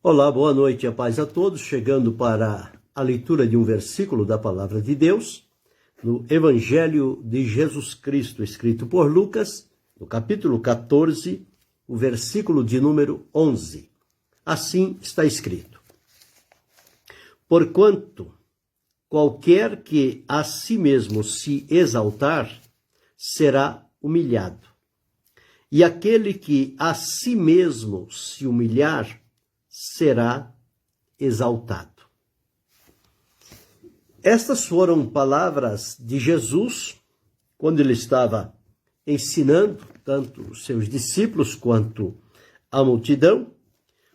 Olá, boa noite e a paz a todos, chegando para a leitura de um versículo da Palavra de Deus, no Evangelho de Jesus Cristo, escrito por Lucas, no capítulo 14, o versículo de número 11. Assim está escrito: Porquanto qualquer que a si mesmo se exaltar, será humilhado, e aquele que a si mesmo se humilhar, será exaltado. Estas foram palavras de Jesus quando ele estava ensinando tanto os seus discípulos quanto a multidão,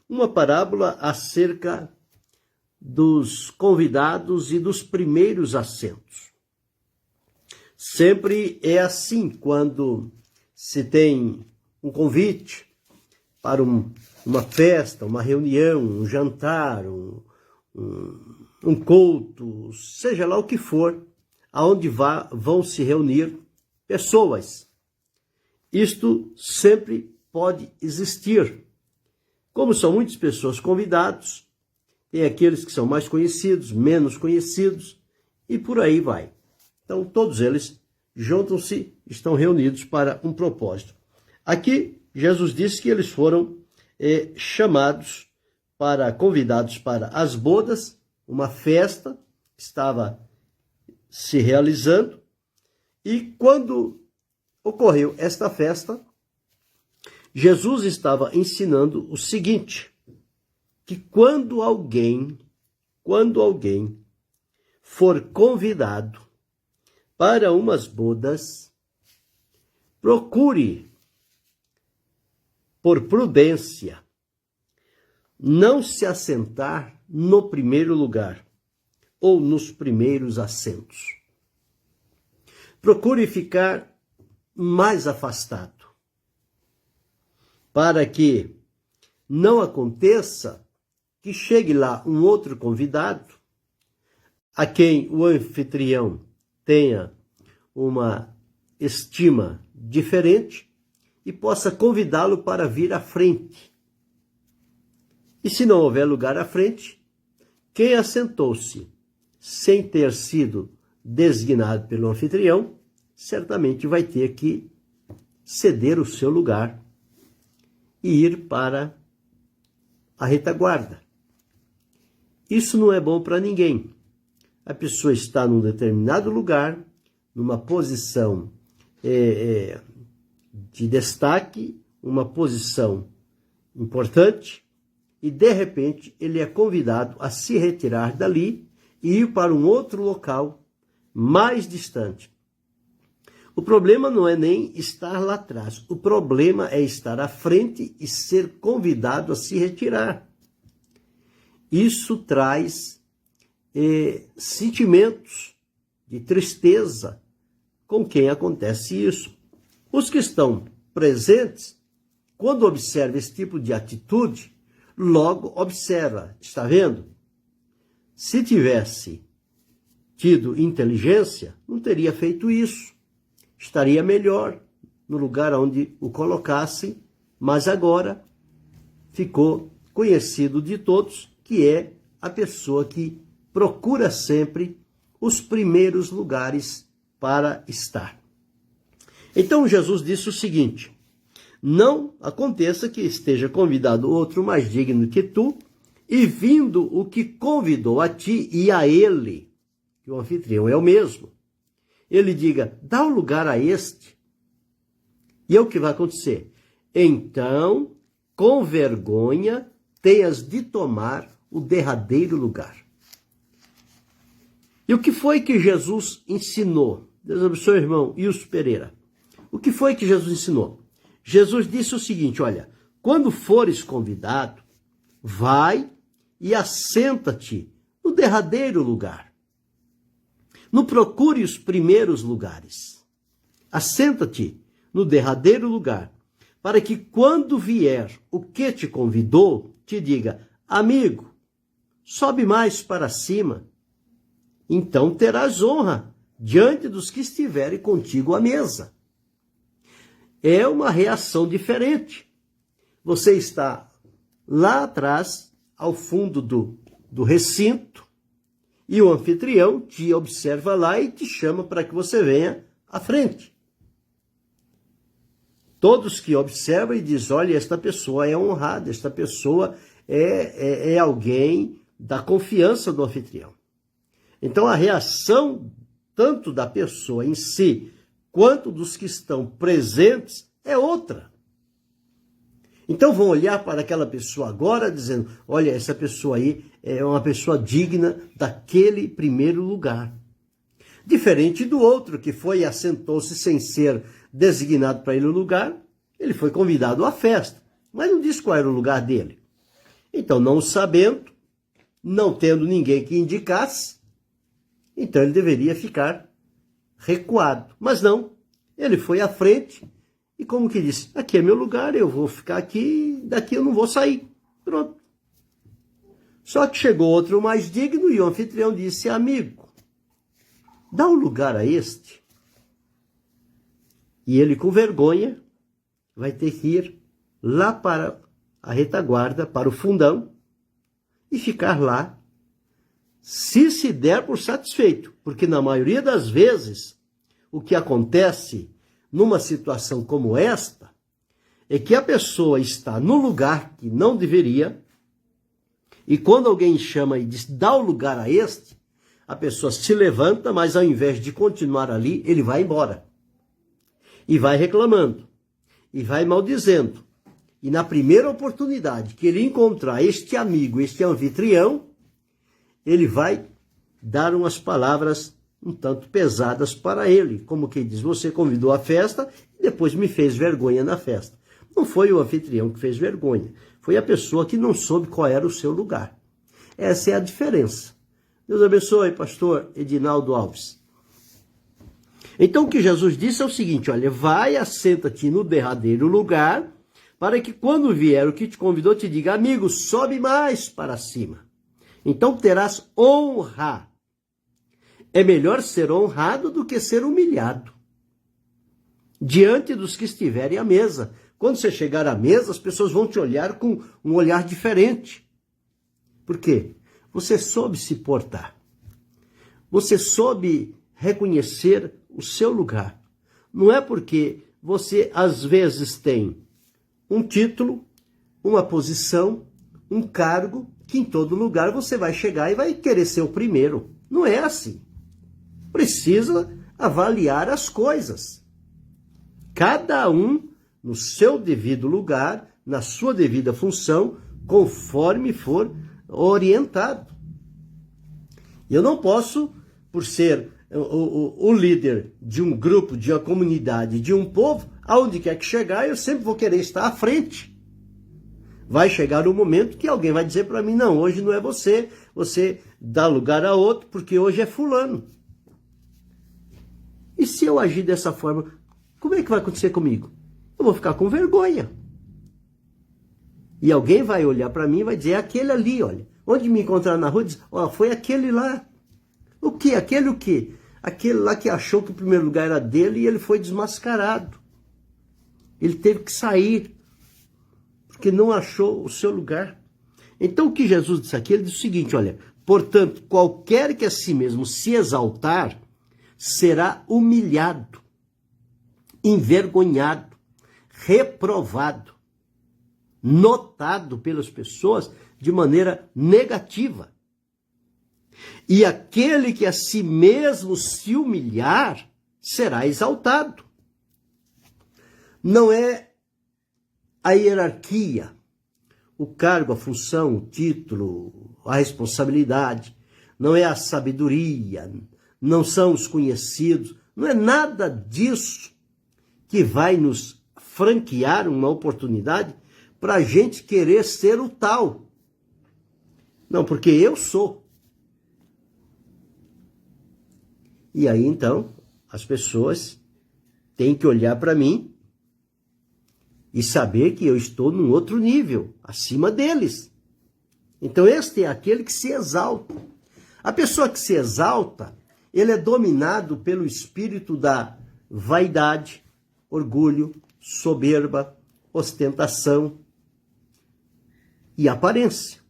uma parábola acerca dos convidados e dos primeiros assentos. Sempre é assim quando se tem um convite para uma festa, uma reunião, um jantar, um culto, seja lá o que for, aonde vão se reunir pessoas. Isto sempre pode existir. Como são muitas pessoas convidados, tem aqueles que são mais conhecidos, menos conhecidos, e por aí vai. Então, todos eles juntam-se, estão reunidos para um propósito. Aqui, Jesus disse que eles foram convidados para as bodas, uma festa que estava se realizando, e quando ocorreu esta festa, Jesus estava ensinando o seguinte, que quando alguém for convidado para umas bodas, procure, por prudência, não se assentar no primeiro lugar ou nos primeiros assentos. Procure ficar mais afastado, para que não aconteça que chegue lá um outro convidado, a quem o anfitrião tenha uma estima diferente, e possa convidá-lo para vir à frente. E se não houver lugar à frente, quem assentou-se sem ter sido designado pelo anfitrião, certamente vai ter que ceder o seu lugar e ir para a retaguarda. Isso não é bom para ninguém. A pessoa está num determinado lugar, numa posição de destaque, uma posição importante, e de repente ele é convidado a se retirar dali e ir para um outro local mais distante. O problema não é nem estar lá atrás, o problema é estar à frente e ser convidado a se retirar. Isso traz sentimentos de tristeza com quem acontece isso. Os que estão presentes, quando observam esse tipo de atitude, logo observa, está vendo? Se tivesse tido inteligência, não teria feito isso. Estaria melhor no lugar onde o colocassem, mas agora ficou conhecido de todos que é a pessoa que procura sempre os primeiros lugares para estar. Então Jesus disse o seguinte: não aconteça que esteja convidado outro mais digno que tu, e vindo o que convidou a ti e a ele, que o anfitrião é o mesmo, ele diga, dá o lugar a este. E é o que vai acontecer. Então, com vergonha, tenhas de tomar o derradeiro lugar. E o que foi que Jesus ensinou? Deus abençoe, irmão Ilso Pereira. O que foi que Jesus ensinou? Jesus disse o seguinte, olha, quando fores convidado, vai e assenta-te no derradeiro lugar. Não procure os primeiros lugares. Assenta-te no derradeiro lugar, para que quando vier o que te convidou, te diga, amigo, sobe mais para cima. Então terás honra diante dos que estiverem contigo à mesa. É uma reação diferente. Você está lá atrás, ao fundo do recinto e o anfitrião te observa lá e te chama para que você venha à frente. Todos que observam e dizem, olha, esta pessoa é honrada, esta pessoa é alguém da confiança do anfitrião. Então a reação tanto da pessoa em si, quanto dos que estão presentes, é outra. Então vão olhar para aquela pessoa agora dizendo, olha, essa pessoa aí é uma pessoa digna daquele primeiro lugar. Diferente do outro que foi e assentou-se sem ser designado para ele o lugar, ele foi convidado à festa, mas não disse qual era o lugar dele. Então, não sabendo, não tendo ninguém que indicasse, então ele deveria ficar recuado. Mas não, ele foi à frente e como que disse, aqui é meu lugar, eu vou ficar aqui, daqui eu não vou sair. Pronto. Só que chegou outro mais digno e o anfitrião disse, amigo, dá um lugar a este. E ele com vergonha vai ter que ir lá para a retaguarda, para o fundão e ficar lá, se der por satisfeito. Porque na maioria das vezes, o que acontece numa situação como esta, é que a pessoa está no lugar que não deveria, e quando alguém chama e diz, dá o lugar a este, a pessoa se levanta, mas ao invés de continuar ali, ele vai embora. E vai reclamando, e vai maldizendo. E na primeira oportunidade que ele encontrar este amigo, este anfitrião, ele vai dar umas palavras um tanto pesadas para ele. Como quem diz, você convidou a festa e depois me fez vergonha na festa. Não foi o anfitrião que fez vergonha, foi a pessoa que não soube qual era o seu lugar. Essa é a diferença. Deus abençoe, pastor Edinaldo Alves. Então o que Jesus disse é o seguinte, olha, vai, assenta-te no derradeiro lugar, para que quando vier o que te convidou te diga, amigo, sobe mais para cima. Então terás honra. É melhor ser honrado do que ser humilhado diante dos que estiverem à mesa. Quando você chegar à mesa, as pessoas vão te olhar com um olhar diferente. Por quê? Você soube se portar. Você soube reconhecer o seu lugar. Não é porque você, às vezes, tem um título, uma posição, um cargo, que em todo lugar você vai chegar e vai querer ser o primeiro. Não é assim. Precisa avaliar as coisas. Cada um no seu devido lugar, na sua devida função, conforme for orientado. E eu não posso, por ser o líder de um grupo, de uma comunidade, de um povo, aonde quer que chegar, eu sempre vou querer estar à frente. Vai chegar um momento que alguém vai dizer para mim, não, hoje não é você, você dá lugar a outro, porque hoje é fulano. E se eu agir dessa forma, como é que vai acontecer comigo? Eu vou ficar com vergonha. E alguém vai olhar para mim e vai dizer, é aquele ali, olha. Onde me encontrar na rua, diz, ó, foi aquele lá. O quê? Aquele o quê? Aquele lá que achou que o primeiro lugar era dele e ele foi desmascarado. Ele teve que sair, porque não achou o seu lugar. Então o que Jesus disse aqui, ele disse o seguinte, olha, portanto, qualquer que a si mesmo se exaltar, será humilhado, envergonhado, reprovado, notado pelas pessoas de maneira negativa. E aquele que a si mesmo se humilhar, será exaltado. Não é a hierarquia, o cargo, a função, o título, a responsabilidade, não é a sabedoria, não são os conhecidos, não é nada disso que vai nos franquear uma oportunidade para a gente querer ser o tal. Não, porque eu sou. E aí, então, as pessoas têm que olhar para mim e saber que eu estou num outro nível, acima deles. Então, este é aquele que se exalta. A pessoa que se exalta, ele é dominado pelo espírito da vaidade, orgulho, soberba, ostentação e aparência.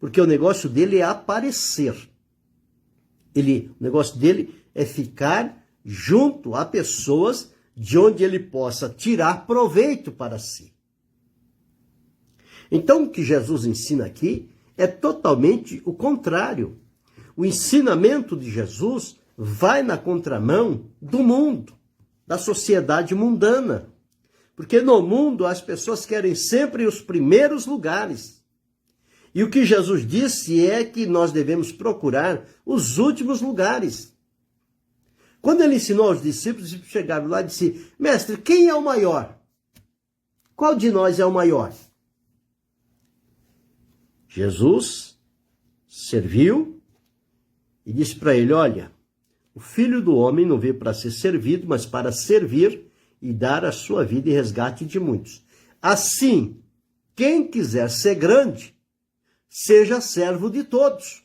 Porque o negócio dele é aparecer. O negócio dele é ficar junto a pessoas de onde ele possa tirar proveito para si. Então, o que Jesus ensina aqui é totalmente o contrário. O ensinamento de Jesus vai na contramão do mundo, da sociedade mundana. Porque no mundo as pessoas querem sempre os primeiros lugares. E o que Jesus disse é que nós devemos procurar os últimos lugares. Quando ele ensinou aos discípulos, chegaram lá e disseram: mestre, quem é o maior? Qual de nós é o maior? Jesus serviu e disse para ele: olha, o Filho do Homem não veio para ser servido, mas para servir e dar a sua vida em resgate de muitos. Assim, quem quiser ser grande, seja servo de todos.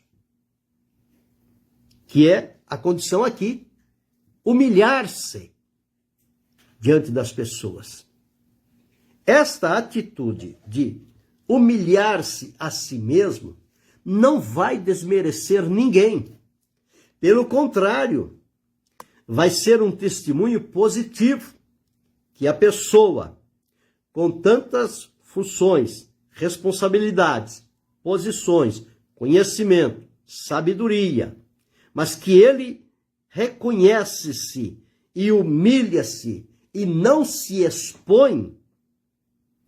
Que é a condição aqui, humilhar-se diante das pessoas. Esta atitude de humilhar-se a si mesmo não vai desmerecer ninguém. Pelo contrário, vai ser um testemunho positivo que a pessoa, com tantas funções, responsabilidades, posições, conhecimento, sabedoria, mas que ele reconhece-se e humilha-se e não se expõe,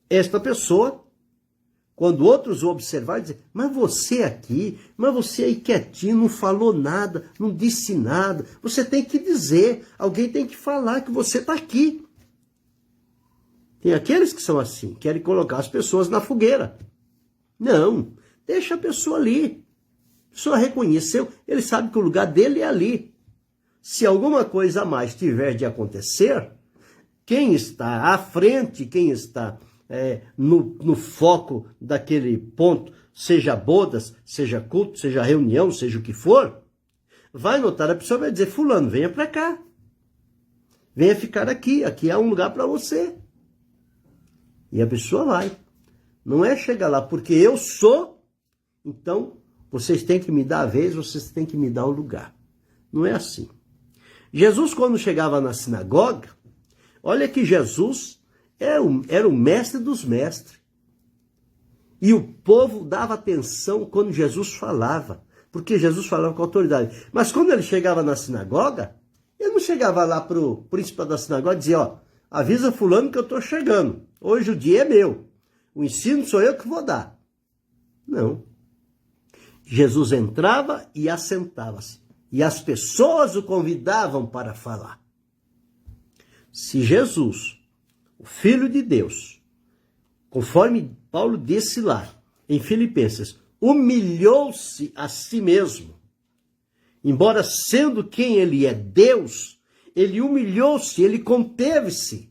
esta pessoa, quando outros o observarem, dizem: mas você aqui, mas você aí quietinho, não falou nada, não disse nada. Você tem que dizer, alguém tem que falar que você está aqui. Tem aqueles que são assim, querem colocar as pessoas na fogueira. Não, deixa a pessoa ali. A pessoa reconheceu, ele sabe que o lugar dele é ali. Se alguma coisa a mais tiver de acontecer, quem está à frente, quem está no foco daquele ponto, seja bodas, seja culto, seja reunião, seja o que for, vai notar, a pessoa vai dizer: fulano, venha para cá. Venha ficar aqui, aqui é um lugar para você. E a pessoa vai. Não é chegar lá, porque eu sou, então vocês têm que me dar a vez, vocês têm que me dar o lugar. Não é assim. Jesus, quando chegava na sinagoga, olha que Jesus era o mestre dos mestres. E o povo dava atenção quando Jesus falava, porque Jesus falava com autoridade. Mas quando ele chegava na sinagoga, ele não chegava lá para o príncipe da sinagoga e dizia: ó, avisa fulano que eu estou chegando. Hoje o dia é meu. O ensino sou eu que vou dar. Não. Jesus entrava e assentava-se. E as pessoas o convidavam para falar. Se Jesus, o Filho de Deus, conforme Paulo disse lá em Filipenses, humilhou-se a si mesmo, embora sendo quem ele é, Deus, ele humilhou-se, ele conteve-se,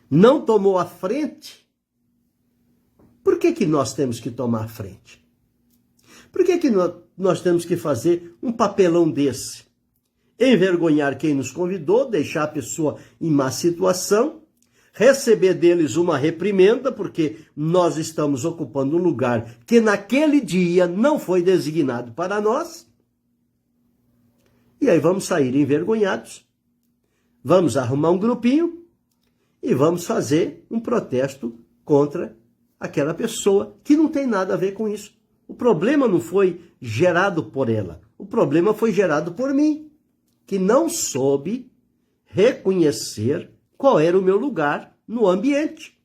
não tomou a frente. Por que nós temos que tomar a frente? Por que nós temos que fazer um papelão desse? Envergonhar quem nos convidou, deixar a pessoa em má situação, receber deles uma reprimenda, porque nós estamos ocupando um lugar que naquele dia não foi designado para nós. E aí vamos sair envergonhados, vamos arrumar um grupinho e vamos fazer um protesto contra aquela pessoa que não tem nada a ver com isso. O problema não foi gerado por ela, o problema foi gerado por mim, que não soube reconhecer qual era o meu lugar no ambiente.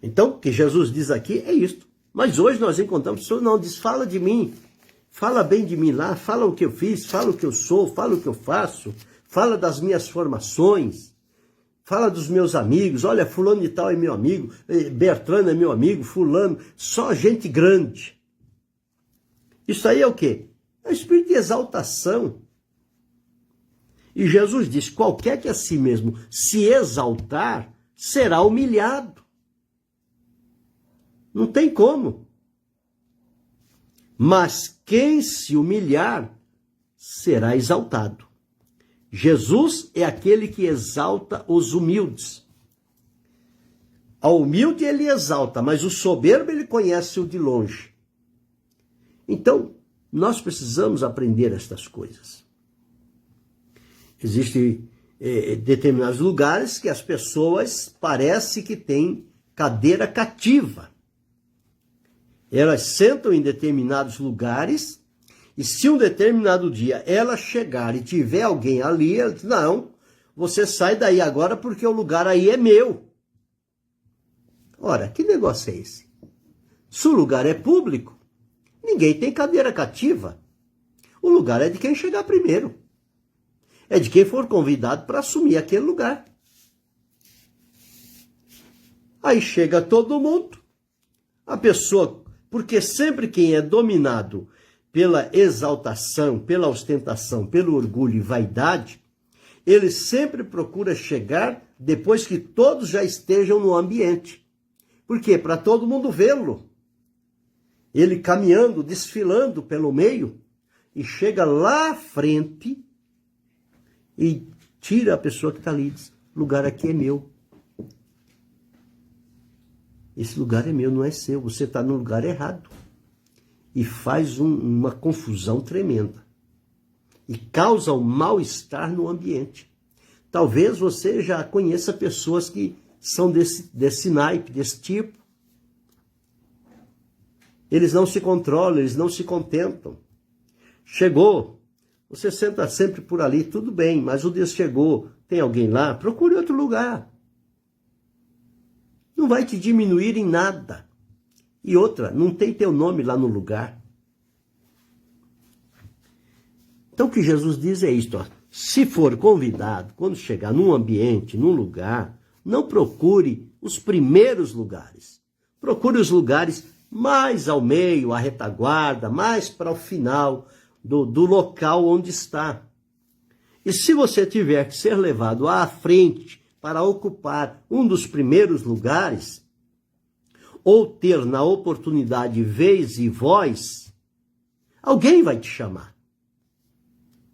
Então, o que Jesus diz aqui é isto. Mas hoje nós encontramos pessoas, não, diz: fala de mim, fala bem de mim lá, fala o que eu fiz, fala o que eu sou, fala o que eu faço, fala das minhas formações, fala dos meus amigos. Olha, fulano de tal é meu amigo, Bertrano é meu amigo, fulano, só gente grande. Isso aí é o quê? É o espírito de exaltação. E Jesus diz: qualquer que a si mesmo se exaltar, será humilhado. Não tem como. Mas quem se humilhar, será exaltado. Jesus é aquele que exalta os humildes. Ao humilde ele exalta, mas o soberbo ele conhece o de longe. Então, nós precisamos aprender estas coisas. Existem determinados lugares que as pessoas parece que têm cadeira cativa. Elas sentam em determinados lugares e se um determinado dia ela chegar e tiver alguém ali, ela diz, não, você sai daí agora porque o lugar aí é meu. Ora, que negócio é esse? Se o lugar é público, ninguém tem cadeira cativa. O lugar é de quem chegar primeiro. É de quem for convidado para assumir aquele lugar. Aí chega todo mundo, a pessoa, porque sempre quem é dominado pela exaltação, pela ostentação, pelo orgulho e vaidade, ele sempre procura chegar depois que todos já estejam no ambiente. Por quê? Para todo mundo vê-lo. Ele caminhando, desfilando pelo meio, e chega lá à frente e tira a pessoa que está ali e diz, o lugar aqui é meu. Esse lugar é meu, não é seu. Você está no lugar errado. E faz uma confusão tremenda. E causa um mal-estar no ambiente. Talvez você já conheça pessoas que são desse naipe, desse tipo. Eles não se controlam, eles não se contentam. Chegou, você senta sempre por ali, tudo bem, mas o dia chegou, tem alguém lá, procure outro lugar. Não vai te diminuir em nada. E outra, não tem teu nome lá no lugar. Então o que Jesus diz é isto, ó. Se for convidado, quando chegar num ambiente, num lugar, não procure os primeiros lugares. Procure os lugares mais ao meio, à retaguarda, mais para o final do local onde está. E se você tiver que ser levado à frente para ocupar um dos primeiros lugares, ou ter na oportunidade vez e voz, alguém vai te chamar.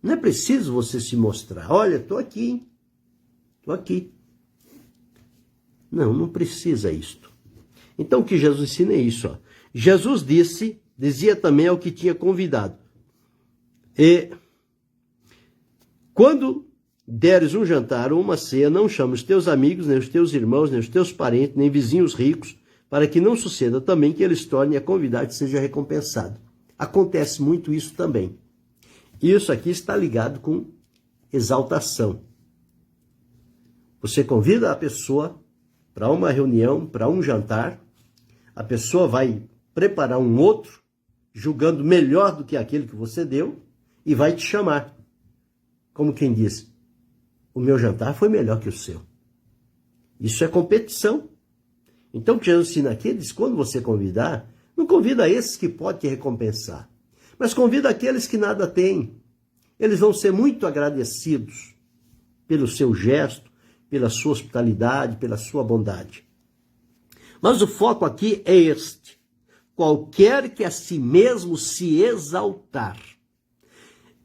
Não é preciso você se mostrar. Olha, estou aqui, hein? Estou aqui. Não, não precisa isto. Então o que Jesus ensina é isso. Ó. Jesus dizia também ao que tinha convidado. Quando deres um jantar ou uma ceia, não chame os teus amigos, nem os teus irmãos, nem os teus parentes, nem vizinhos ricos, para que não suceda também que eles tornem a convidar e seja recompensado. Acontece muito isso também. Isso aqui está ligado com exaltação. Você convida a pessoa para uma reunião, para um jantar, a pessoa vai preparar um outro, julgando melhor do que aquele que você deu, e vai te chamar. Como quem diz, o meu jantar foi melhor que o seu. Isso é competição. Então o que Jesus ensina aqui, ele diz, quando você convidar, não convida esses que podem te recompensar, mas convida aqueles que nada têm. Eles vão ser muito agradecidos pelo seu gesto, pela sua hospitalidade, pela sua bondade. Mas o foco aqui é este. Qualquer que a si mesmo se exaltar.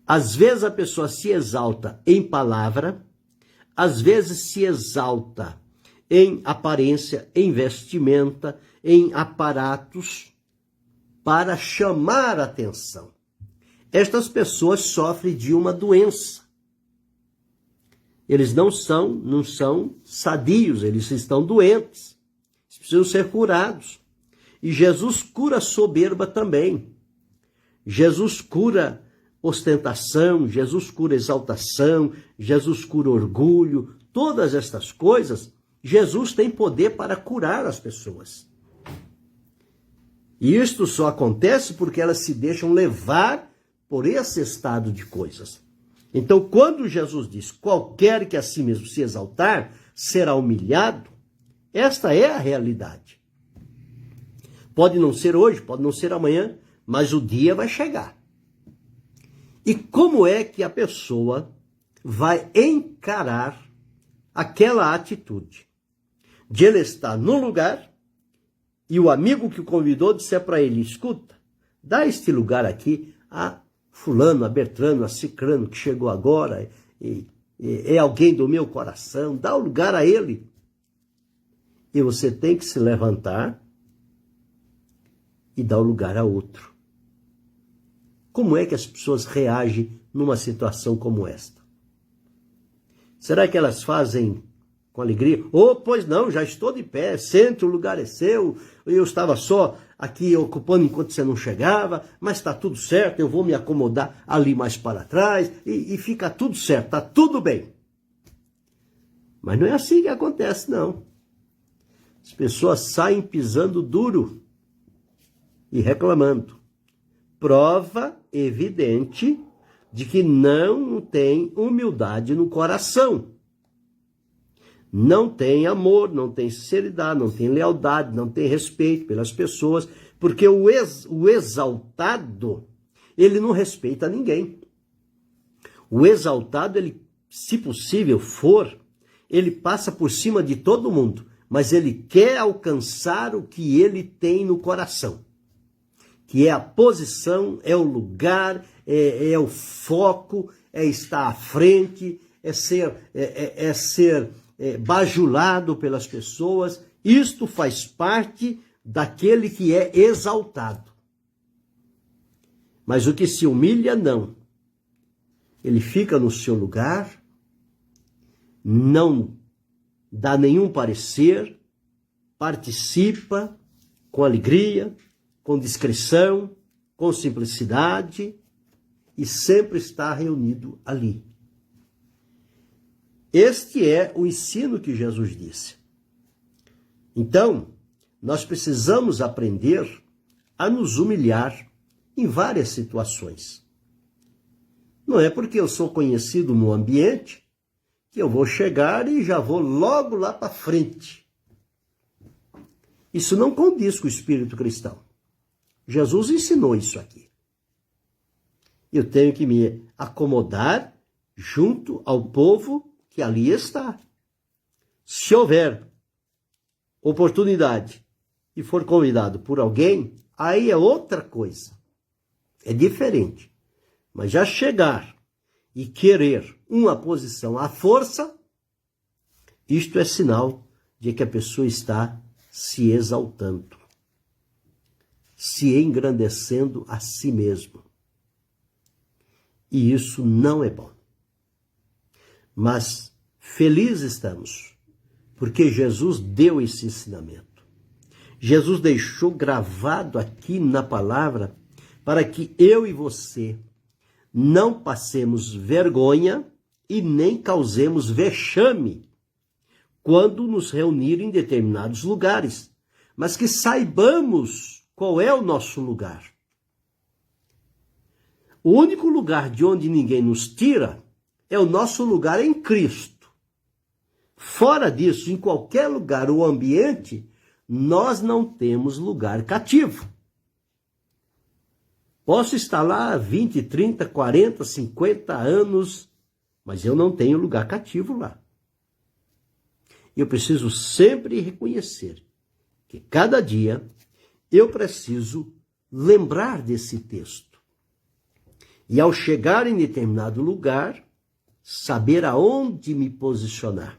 Às vezes a pessoa se exalta em palavra, às vezes se exalta em aparência, em vestimenta, em aparatos, para chamar a atenção. Estas pessoas sofrem de uma doença. Eles não são sadios, eles estão doentes. Eles precisam ser curados. E Jesus cura a soberba também. Jesus cura ostentação, Jesus cura exaltação, Jesus cura orgulho. Todas estas coisas, Jesus tem poder para curar as pessoas. E isto só acontece porque elas se deixam levar por esse estado de coisas. Então, quando Jesus diz, qualquer que a si mesmo se exaltar, será humilhado, esta é a realidade. Pode não ser hoje, pode não ser amanhã, mas o dia vai chegar. E como é que a pessoa vai encarar aquela atitude de ele estar no lugar e o amigo que o convidou disser para ele, escuta, dá este lugar aqui a fulano, a Bertrano, a Cicrano, que chegou agora, é alguém do meu coração, dá o lugar a ele. E você tem que se levantar e dar o lugar a outro. Como é que as pessoas reagem numa situação como esta? Será que elas fazem com alegria? Pois não, já estou de pé, sente, o lugar é seu, eu estava só aqui ocupando enquanto você não chegava, mas está tudo certo, eu vou me acomodar ali mais para trás e fica tudo certo, está tudo bem. Mas não é assim que acontece, não. As pessoas saem pisando duro e reclamando. Prova evidente de que não tem humildade no coração. Não tem amor, não tem sinceridade, não tem lealdade, não tem respeito pelas pessoas, porque o exaltado, ele não respeita ninguém. O exaltado, ele, se possível for, ele passa por cima de todo mundo, mas ele quer alcançar o que ele tem no coração, que é a posição, é o lugar, é o foco, é estar à frente, é ser bajulado pelas pessoas. Isto faz parte daquele que é exaltado. Mas o que se humilha, não. Ele fica no seu lugar, não dá nenhum parecer, participa com alegria, com discrição, com simplicidade, e sempre está reunido ali. Este é o ensino que Jesus disse. Então, nós precisamos aprender a nos humilhar em várias situações. Não é porque eu sou conhecido no ambiente que eu vou chegar e já vou logo lá para frente. Isso não condiz com o espírito cristão. Jesus ensinou isso aqui. Eu tenho que me acomodar junto ao povo que ali está. Se houver oportunidade e for convidado por alguém, aí é outra coisa. É diferente. Mas já chegar e querer uma posição à força, isto é sinal de que a pessoa está se exaltando, se engrandecendo a si mesmo. E isso não é bom. Mas felizes estamos, porque Jesus deu esse ensinamento. Jesus deixou gravado aqui na palavra para que eu e você não passemos vergonha e nem causemos vexame quando nos reunir em determinados lugares, mas que saibamos qual é o nosso lugar. O único lugar de onde ninguém nos tira é o nosso lugar em Cristo. Fora disso, em qualquer lugar ou ambiente, nós não temos lugar cativo. Posso estar lá 20, 30, 40, 50 anos, mas eu não tenho lugar cativo lá. Eu preciso sempre reconhecer que cada dia eu preciso lembrar desse texto. E ao chegar em determinado lugar, saber aonde me posicionar,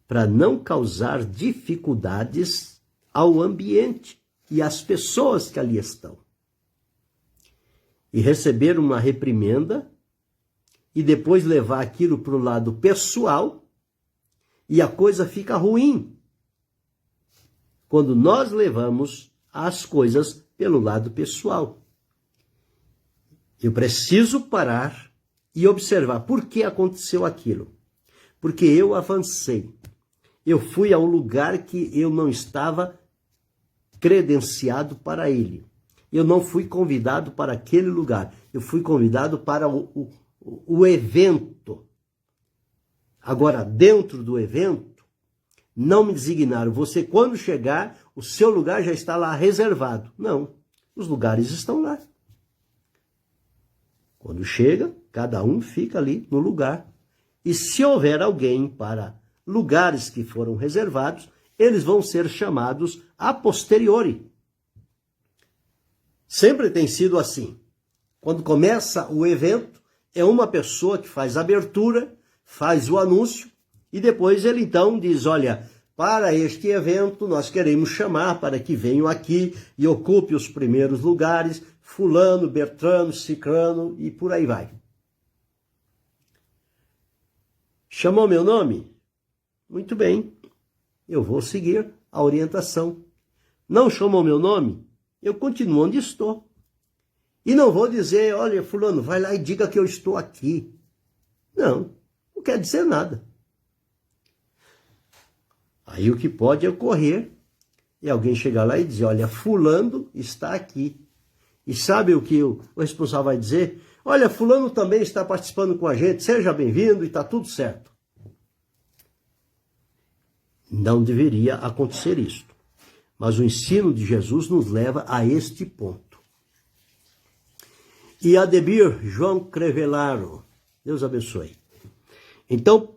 para não causar dificuldades ao ambiente e às pessoas que ali estão. E receber uma reprimenda e depois levar aquilo para o lado pessoal e a coisa fica ruim quando nós levamos as coisas pelo lado pessoal. Eu preciso parar e observar por que aconteceu aquilo. Porque eu avancei. Eu fui a um lugar que eu não estava credenciado para ele. Eu não fui convidado para aquele lugar. Eu fui convidado para o evento. Agora, dentro do evento, não me designaram. Você, quando chegar, o seu lugar já está lá reservado. Não, os lugares estão lá. Quando chega, cada um fica ali no lugar. E se houver alguém para lugares que foram reservados, eles vão ser chamados a posteriori. Sempre tem sido assim. Quando começa o evento, é uma pessoa que faz a abertura, faz o anúncio, E depois ele então diz, olha, para este evento nós queremos chamar para que venham aqui e ocupe os primeiros lugares, fulano, Bertrano, Cicrano e por aí vai. Chamou meu nome? Muito bem, eu vou seguir a orientação. Não chamou meu nome? Eu continuo onde estou. E não vou dizer, olha, fulano, vai lá e diga que eu estou aqui. Não quer dizer nada. Aí o que pode ocorrer é alguém chegar lá e dizer, olha, fulano está aqui. E sabe o que o responsável vai dizer? Olha, fulano também está participando com a gente, seja bem-vindo e está tudo certo. Não deveria acontecer isto. Mas o ensino de Jesus nos leva a este ponto. E Ademir João Crevellaro, Deus abençoe. Então,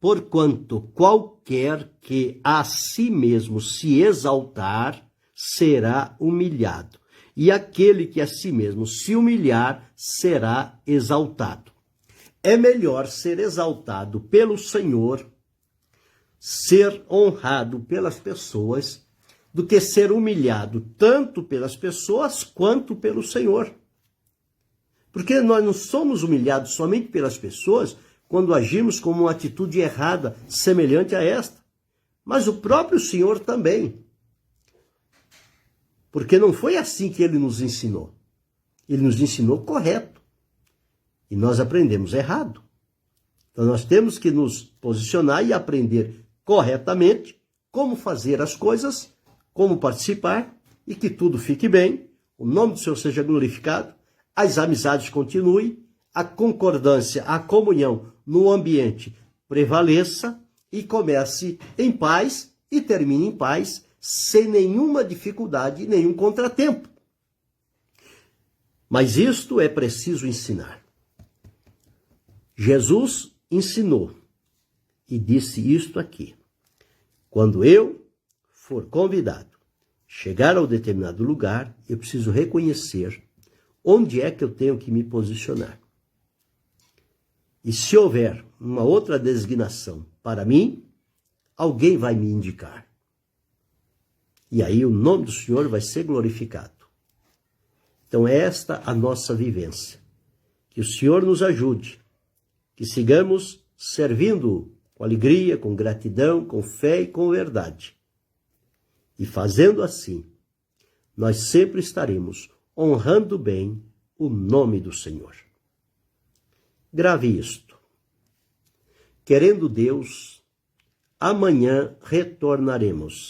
porquanto qualquer que a si mesmo se exaltar, será humilhado. E aquele que a si mesmo se humilhar, será exaltado. É melhor ser exaltado pelo Senhor, ser honrado pelas pessoas, do que ser humilhado tanto pelas pessoas quanto pelo Senhor. Porque nós não somos humilhados somente pelas pessoas quando agimos com uma atitude errada, semelhante a esta, mas o próprio Senhor também. Porque não foi assim que ele nos ensinou. Ele nos ensinou correto. E nós aprendemos errado. Então nós temos que nos posicionar e aprender corretamente como fazer as coisas, como participar e que tudo fique bem, o nome do Senhor seja glorificado, as amizades continuem, a concordância, a comunhão no ambiente prevaleça e comece em paz e termine em paz, sem nenhuma dificuldade e nenhum contratempo. Mas isto é preciso ensinar. Jesus ensinou e disse isto aqui. Quando eu for convidado, chegar ao determinado lugar, eu preciso reconhecer onde é que eu tenho que me posicionar. E se houver uma outra designação para mim, alguém vai me indicar. E aí o nome do Senhor vai ser glorificado. Então é esta a nossa vivência. Que o Senhor nos ajude, que sigamos servindo com alegria, com gratidão, com fé e com verdade. E fazendo assim, nós sempre estaremos honrando bem o nome do Senhor. Grave isto. Querendo Deus, amanhã retornaremos.